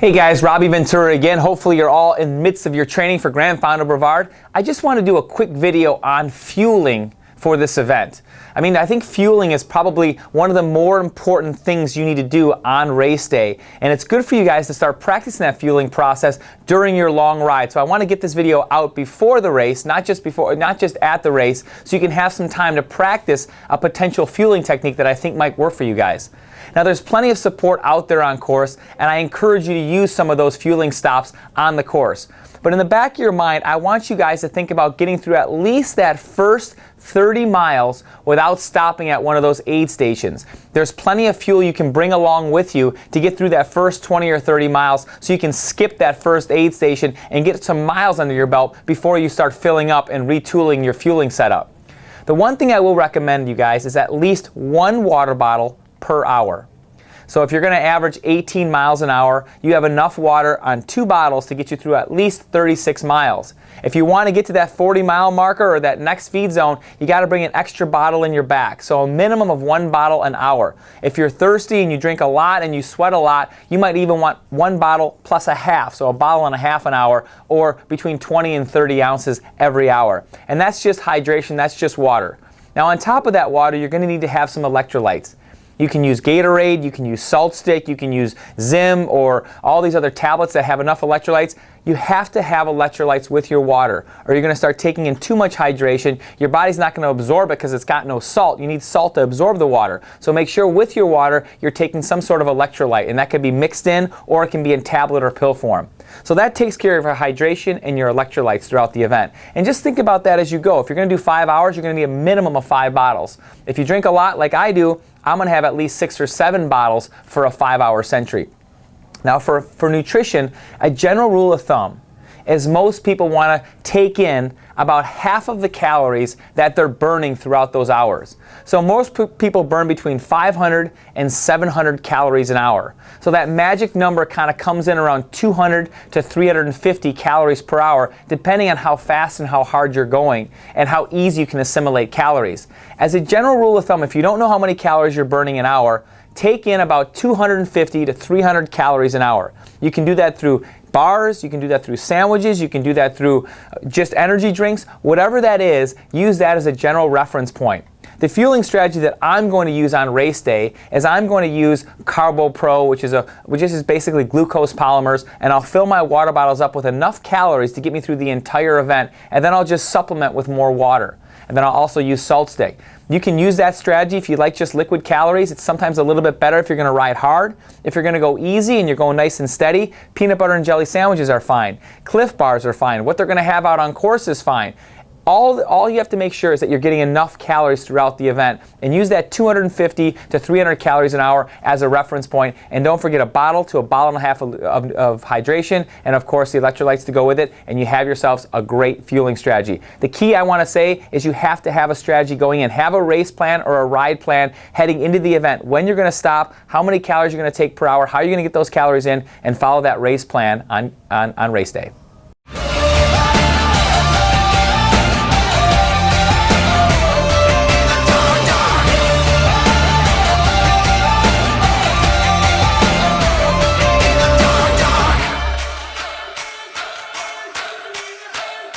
Hey guys, Robbie Ventura again. Hopefully you're all in the midst of your training for Gran Fondo Brevard. I just want to do a quick video on fueling for this event. I think fueling is probably one of the more important things you need to do on race day. And it's good for you guys to start practicing that fueling process during your long ride. So I want to get this video out before the race, not just at the race, so you can have some time to practice a potential fueling technique that I think might work for you guys. Now there's plenty of support out there on course, and I encourage you to use some of those fueling stops on the course. But in the back of your mind, I want you guys to think about getting through at least that first 30 miles without stopping at one of those aid stations. There's plenty of fuel you can bring along with you to get through that first 20 or 30 miles so you can skip that first aid station and get some miles under your belt before you start filling up and retooling your fueling setup. The one thing I will recommend you guys is at least one water bottle per hour. So if you're going to average 18 miles an hour, you have enough water on 2 bottles to get you through at least 36 miles. If you want to get to that 40-mile marker or that next feed zone, you got to bring an extra bottle in your back. So a minimum of 1 bottle an hour. If you're thirsty and you drink a lot and you sweat a lot, you might even want 1 bottle plus a half, so a bottle and a half an hour, or between 20 and 30 ounces every hour. And that's just hydration, that's just water. Now on top of that water, you're going to need to have some electrolytes. You can use Gatorade, you can use Salt Stick, you can use Zim or all these other tablets that have enough electrolytes. You have to have electrolytes with your water, or you're going to start taking in too much hydration. Your body's not going to absorb it because it's got no salt. You need salt to absorb the water. So make sure with your water you're taking some sort of electrolyte, and that could be mixed in or it can be in tablet or pill form. So that takes care of your hydration and your electrolytes throughout the event. And just think about that as you go. If you're going to do 5 hours, you're going to need a minimum of 5 bottles. If you drink a lot like I do, I'm going to have at least 6 or 7 bottles for a 5-hour century. Now for nutrition, a general rule of thumb is most people want to take in about half of the calories that they're burning throughout those hours. So most people burn between 500 and 700 calories an hour. So that magic number kind of comes in around 200 to 350 calories per hour, depending on how fast and how hard you're going and how easy you can assimilate calories. As a general rule of thumb, if you don't know how many calories you're burning an hour, take in about 250 to 300 calories an hour. You can do that through bars, you can do that through sandwiches, you can do that through just energy drinks. Whatever that is, use that as a general reference point. The fueling strategy that I'm going to use on race day is I'm going to use Carbo Pro, which is basically glucose polymers, and I'll fill my water bottles up with enough calories to get me through the entire event, and then I'll just supplement with more water. And then I'll also use Salt Stick. You can use that strategy if you like just liquid calories. It's sometimes a little bit better if you're going to ride hard. If you're going to go easy and you're going nice and steady, peanut butter and jelly sandwiches are fine. Cliff bars are fine. What they're going to have out on course is fine. All you have to make sure is that you're getting enough calories throughout the event, and use that 250 to 300 calories an hour as a reference point. And don't forget a bottle to a bottle and a half of hydration, and of course the electrolytes to go with it, and you have yourselves a great fueling strategy. The key I want to say is you have to have a strategy going in. Have a race plan or a ride plan heading into the event. When you're going to stop, how many calories you're going to take per hour, how you're going to get those calories in, and follow that race plan on race day.